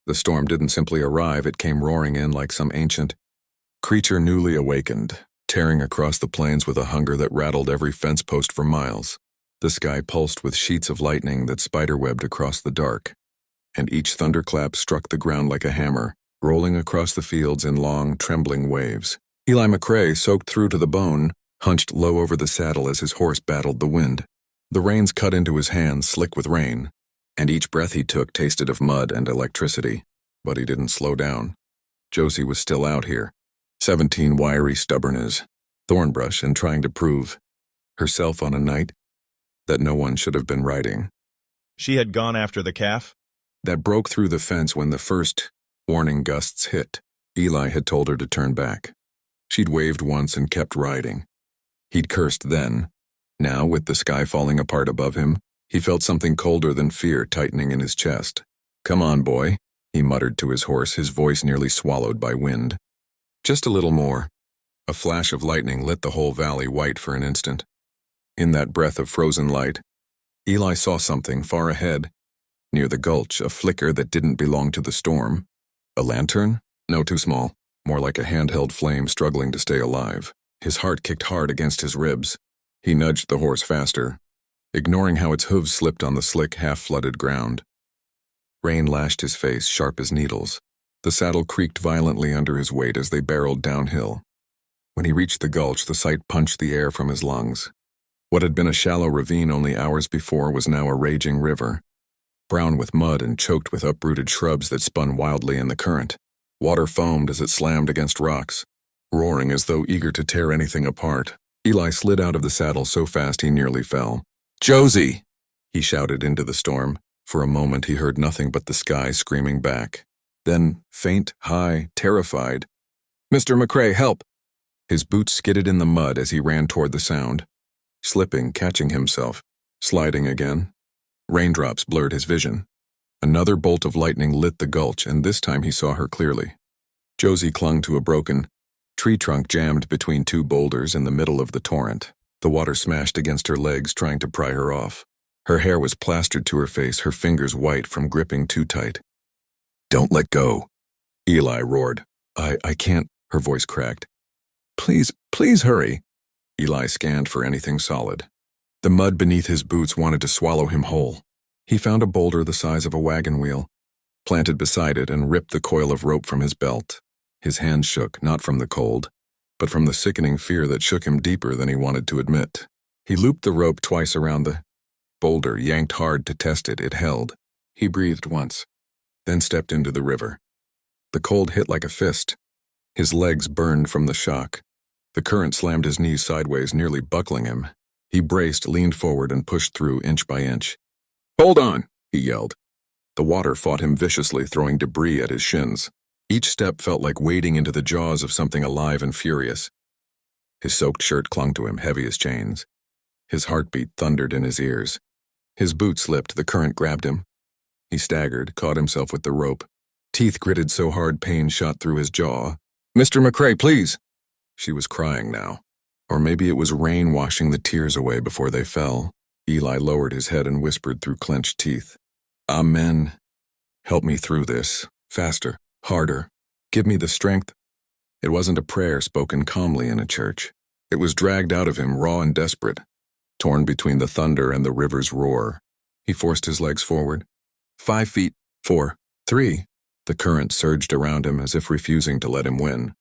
The storm didn't simply arrive, it came roaring in like some ancient creature newly awakened, tearing across the plains with a hunger that rattled every fence post for miles. The sky pulsed with sheets of lightning that spiderwebbed across the dark, and each thunderclap struck the ground like a hammer, rolling across the fields in long, trembling waves. Eli McCrae, soaked through to the bone, hunched low over the saddle as his horse battled the wind. The reins cut into his hands, slick with rain, and each breath he took tasted of mud and electricity. But he didn't slow down. Josie was still out here, 17 wiry stubborn as thornbrush, and trying to prove herself on a night that no one should have been riding. She had gone after the calf? That broke through the fence when the first warning gusts hit. Eli had told her to turn back. She'd waved once and kept riding. He'd cursed then. Now, with the sky falling apart above him, he felt something colder than fear tightening in his chest. "Come on, boy," he muttered to his horse, his voice nearly swallowed by wind. Just a little more. A flash of lightning lit the whole valley white for an instant. In that breath of frozen light, Eli saw something far ahead, near the gulch, a flicker that didn't belong to the storm. A lantern? No, too small. More like a handheld flame struggling to stay alive. His heart kicked hard against his ribs. He nudged the horse faster, ignoring how its hooves slipped on the slick, half-flooded ground. Rain lashed his face, sharp as needles. The saddle creaked violently under his weight as they barreled downhill. When he reached the gulch, the sight punched the air from his lungs. What had been a shallow ravine only hours before was now a raging river, brown with mud and choked with uprooted shrubs that spun wildly in the current. Water foamed as it slammed against rocks, roaring as though eager to tear anything apart. Eli slid out of the saddle so fast he nearly fell. "Josie!" he shouted into the storm. For a moment he heard nothing but the sky screaming back. Then, faint, high, terrified, "Mr. McCrae, help!" His boots skidded in the mud as he ran toward the sound, slipping, catching himself, sliding again. Raindrops blurred his vision. Another bolt of lightning lit the gulch, and this time he saw her clearly. Josie clung to a broken tree trunk jammed between two boulders in the middle of the torrent. The water smashed against her legs, trying to pry her off. Her hair was plastered to her face, her fingers white from gripping too tight. "Don't let go," Eli roared. I can't," her voice cracked. Please hurry." Eli scanned for anything solid. The mud beneath his boots wanted to swallow him whole. He found a boulder the size of a wagon wheel, planted beside it, and ripped the coil of rope from his belt. His hands shook, not from the cold, but from the sickening fear that shook him deeper than he wanted to admit. He looped the rope twice around the boulder, yanked hard to test it. It held. He breathed once, then stepped into the river. The cold hit like a fist. His legs burned from the shock. The current slammed his knees sideways, nearly buckling him. He braced, leaned forward, and pushed through inch by inch. "Hold on!" he yelled. The water fought him viciously, throwing debris at his shins. Each step felt like wading into the jaws of something alive and furious. His soaked shirt clung to him, heavy as chains. His heartbeat thundered in his ears. His boot slipped, the current grabbed him. He staggered, caught himself with the rope. Teeth gritted so hard pain shot through his jaw. "Mr. McCrae, please!" She was crying now. Or maybe it was rain washing the tears away before they fell. Eli lowered his head and whispered through clenched teeth. "Amen. Help me through this. Faster. Harder. Give me the strength." It wasn't a prayer spoken calmly in a church. It was dragged out of him, raw and desperate, torn between the thunder and the river's roar. He forced his legs forward. 5 feet. 4. 3. The current surged around him as if refusing to let him win.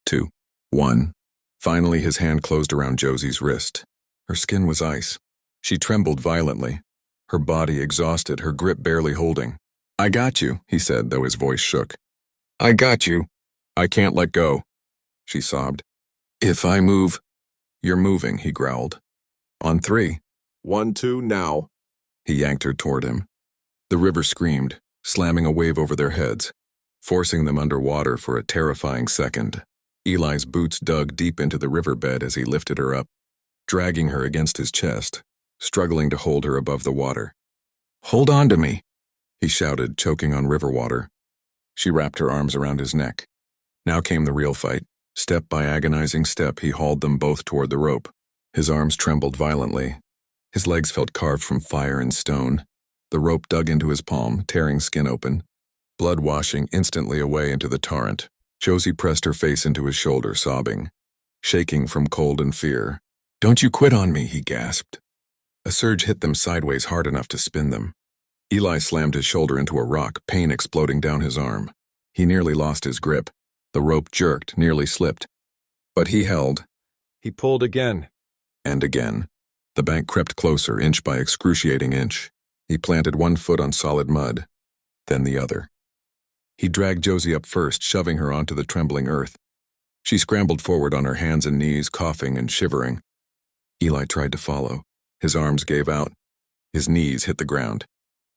2. 1. Finally, his hand closed around Josie's wrist. Her skin was ice. She trembled violently, her body exhausted, her grip barely holding. "I got you," he said, though his voice shook. "I got you. I can't let go," she sobbed. "If I move—" "You're moving," he growled. "On 3. 1, 2, now." He yanked her toward him. The river screamed, slamming a wave over their heads, forcing them underwater for a terrifying second. Eli's boots dug deep into the riverbed as he lifted her up, dragging her against his chest, struggling to hold her above the water. "Hold on to me," he shouted, choking on river water. She wrapped her arms around his neck. Now came the real fight. Step by agonizing step, he hauled them both toward the rope. His arms trembled violently. His legs felt carved from fire and stone. The rope dug into his palm, tearing skin open. blood washing instantly away into the torrent. Josie pressed her face into his shoulder, sobbing, shaking from cold and fear. "Don't you quit on me," he gasped. A surge hit them sideways hard enough to spin them. Eli slammed his shoulder into a rock, pain exploding down his arm. He nearly lost his grip. The rope jerked, nearly slipped. But he held. He pulled again. And again. The bank crept closer, inch by excruciating inch. He planted one foot on solid mud, then the other. He dragged Josie up first, shoving her onto the trembling earth. She scrambled forward on her hands and knees, coughing and shivering. Eli tried to follow. His arms gave out. His knees hit the ground.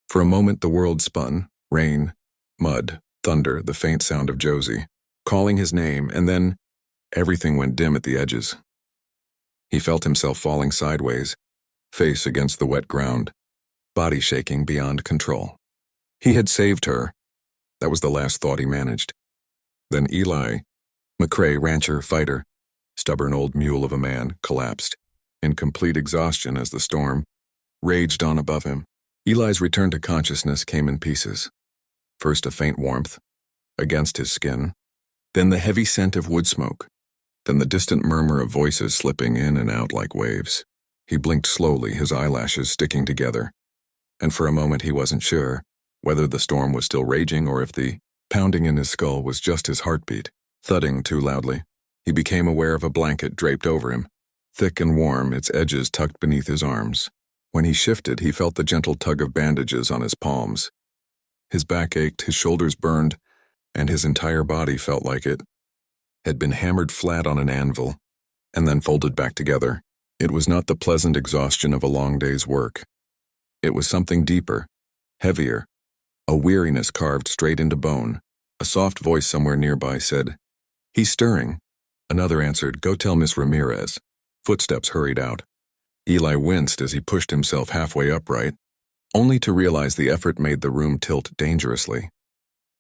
For a moment the world spun. Rain, mud, thunder, the faint sound of Josie, calling his name, and then everything went dim at the edges. He felt himself falling sideways, face against the wet ground, body shaking beyond control. He had saved her. That was the last thought he managed. Then Eli McCrae, rancher, fighter, stubborn old mule of a man, collapsed, in complete exhaustion as the storm raged on above him. Eli's return to consciousness came in pieces. First a faint warmth against his skin, then the heavy scent of wood smoke, then the distant murmur of voices slipping in and out like waves. He blinked slowly, his eyelashes sticking together, and for a moment he wasn't sure whether the storm was still raging or if the pounding in his skull was just his heartbeat, thudding too loudly. He became aware of a blanket draped over him, thick and warm, its edges tucked beneath his arms. When he shifted, he felt the gentle tug of bandages on his palms. His back ached, his shoulders burned, and his entire body felt like it had been hammered flat on an anvil and then folded back together. It was not the pleasant exhaustion of a long day's work. It was something deeper, heavier, a weariness carved straight into bone. A soft voice somewhere nearby said, "He's stirring." Another answered, "Go tell Miss Ramirez." Footsteps hurried out. Eli winced as he pushed himself halfway upright, only to realize the effort made the room tilt dangerously.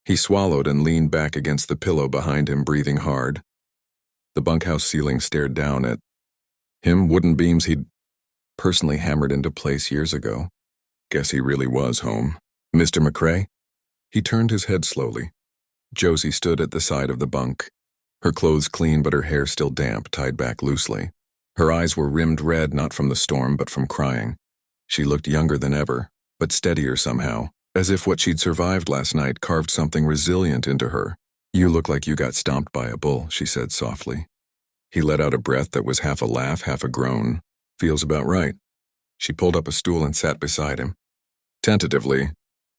He swallowed and leaned back against the pillow behind him, breathing hard. The bunkhouse ceiling stared down at him, wooden beams he'd personally hammered into place years ago. Guess he really was home. "Mr. McCrae?" He turned his head slowly. Josie stood at the side of the bunk, her clothes clean but her hair still damp, tied back loosely. Her eyes were rimmed red, not from the storm but from crying. She looked younger than ever, but steadier somehow, as if what she'd survived last night carved something resilient into her. "You look like you got stomped by a bull," she said softly. He let out a breath that was half a laugh, half a groan. "Feels about right." She pulled up a stool and sat beside him. Tentatively,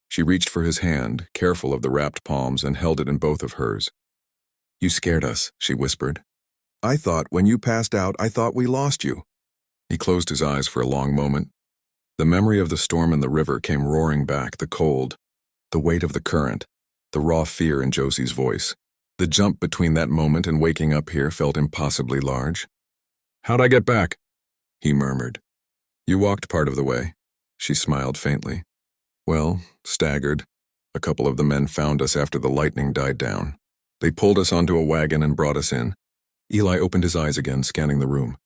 she reached for his hand, careful of the wrapped palms, and held it in both of hers. "You scared us," she whispered. "I thought when you passed out, I thought we lost you." He closed his eyes for a long moment. The memory of the storm in the river came roaring back, the cold, the weight of the current, the raw fear in Josie's voice. The jump between that moment and waking up here felt impossibly large. "How'd I get back?" he murmured. "You walked part of the way." She smiled faintly. "Well, staggered. A couple of the men found us after the lightning died down. They pulled us onto a wagon and brought us in." Eli opened his eyes again, scanning the room.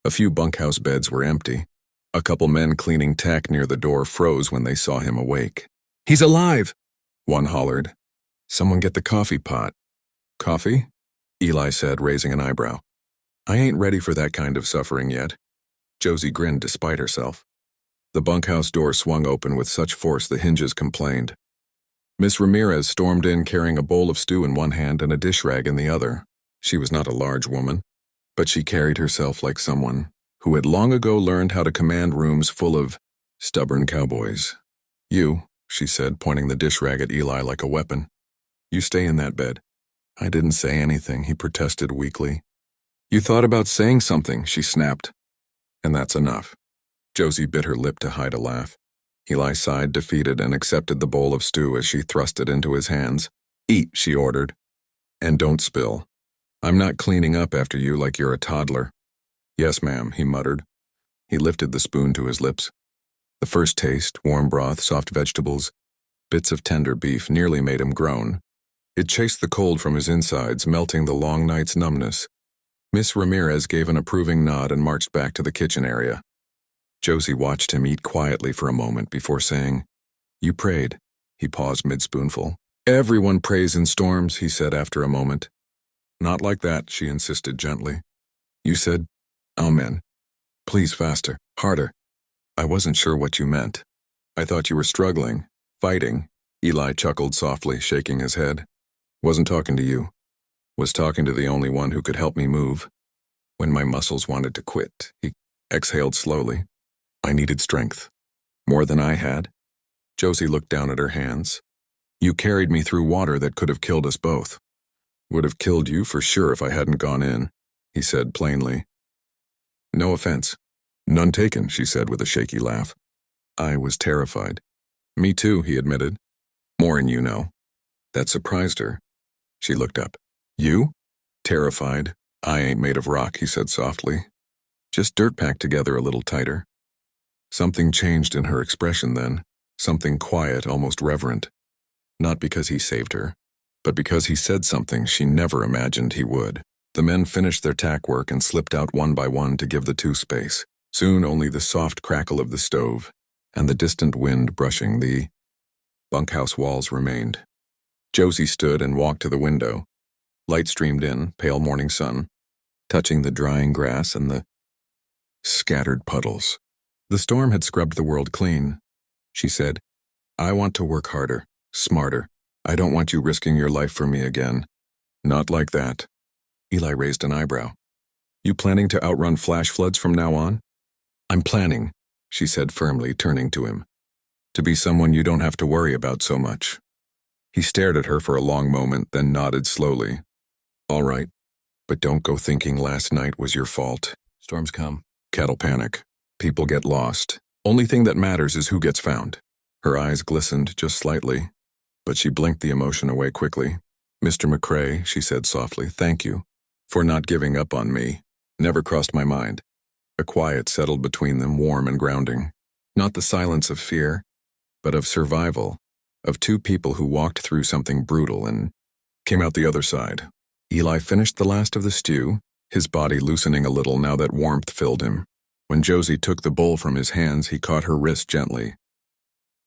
A few bunkhouse beds were empty. A couple men cleaning tack near the door froze when they saw him awake. "He's alive!" one hollered. "Someone get the coffee pot." "Coffee?" Eli said, raising an eyebrow. "I ain't ready for that kind of suffering yet." Josie grinned despite herself. The bunkhouse door swung open with such force the hinges complained. Miss Ramirez stormed in carrying a bowl of stew in one hand and a dish rag in the other. She was not a large woman, but she carried herself like someone who had long ago learned how to command rooms full of stubborn cowboys. "You," she said, pointing the dish rag at Eli like a weapon. "You stay in that bed." "I didn't say anything," he protested weakly. "You thought about saying something," she snapped. "And that's enough." Josie bit her lip to hide a laugh. Eli sighed, defeated, and accepted the bowl of stew as she thrust it into his hands. "Eat," she ordered. "And don't spill. I'm not cleaning up after you like you're a toddler." "Yes, ma'am," he muttered. He lifted the spoon to his lips. The first taste, warm broth, soft vegetables, bits of tender beef, nearly made him groan. It chased the cold from his insides, melting the long night's numbness. Miss Ramirez gave an approving nod and marched back to the kitchen area. Josie watched him eat quietly for a moment before saying, "You prayed." He paused mid-spoonful. Everyone prays in storms, he said after a moment. Not like that, she insisted gently. You said, Amen. Please faster, harder. I wasn't sure what you meant. I thought you were struggling, fighting. Eli chuckled softly, shaking his head. Wasn't talking to you. Was talking to the only one who could help me move. When my muscles wanted to quit, he exhaled slowly. I needed strength. More than I had. Josie looked down at her hands. You carried me through water that could have killed us both. Would have killed you for sure if I hadn't gone in, he said plainly. No offense. None taken, she said with a shaky laugh. I was terrified. Me too, he admitted. More'n you know. That surprised her. She looked up. You? Terrified. I ain't made of rock, he said softly. Just dirt packed together a little tighter. Something changed in her expression then. Something quiet, almost reverent. Not because he saved her, but because he said something she never imagined he would. The men finished their tack work and slipped out one by one to give the two space. Soon only the soft crackle of the stove and the distant wind brushing the bunkhouse walls remained. Josie stood and walked to the window. Light streamed in, pale morning sun, touching the drying grass and the scattered puddles. The storm had scrubbed the world clean. She said, I want to work harder, smarter. I don't want you risking your life for me again. Not like that. Eli raised an eyebrow. You planning to outrun flash floods from now on? I'm planning, she said firmly, turning to him. To be someone you don't have to worry about so much. He stared at her for a long moment, then nodded slowly. All right, but don't go thinking last night was your fault. Storms come. Cattle panic. People get lost. Only thing that matters is who gets found. Her eyes glistened just slightly, but she blinked the emotion away quickly. Mr. McCrae, she said softly, thank you for not giving up on me. Never crossed my mind. A quiet settled between them, warm and grounding. Not the silence of fear, but of survival, of two people who walked through something brutal and came out the other side. Eli finished the last of the stew, his body loosening a little now that warmth filled him. When Josie took the bowl from his hands, he caught her wrist gently.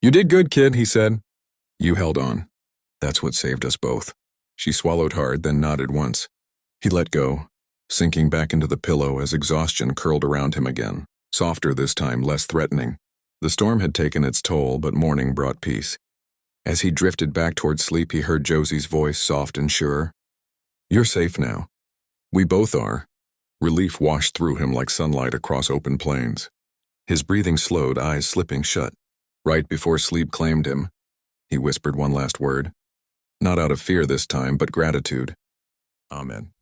You did good, kid, he said. You held on. That's what saved us both. She swallowed hard, then nodded once. He let go, sinking back into the pillow as exhaustion curled around him again, softer this time, less threatening. The storm had taken its toll, but morning brought peace. As he drifted back toward sleep, he heard Josie's voice, soft and sure. You're safe now. We both are. Relief washed through him like sunlight across open plains. His breathing slowed, eyes slipping shut. Right before sleep claimed him, he whispered one last word. Not out of fear this time, but gratitude. Amen.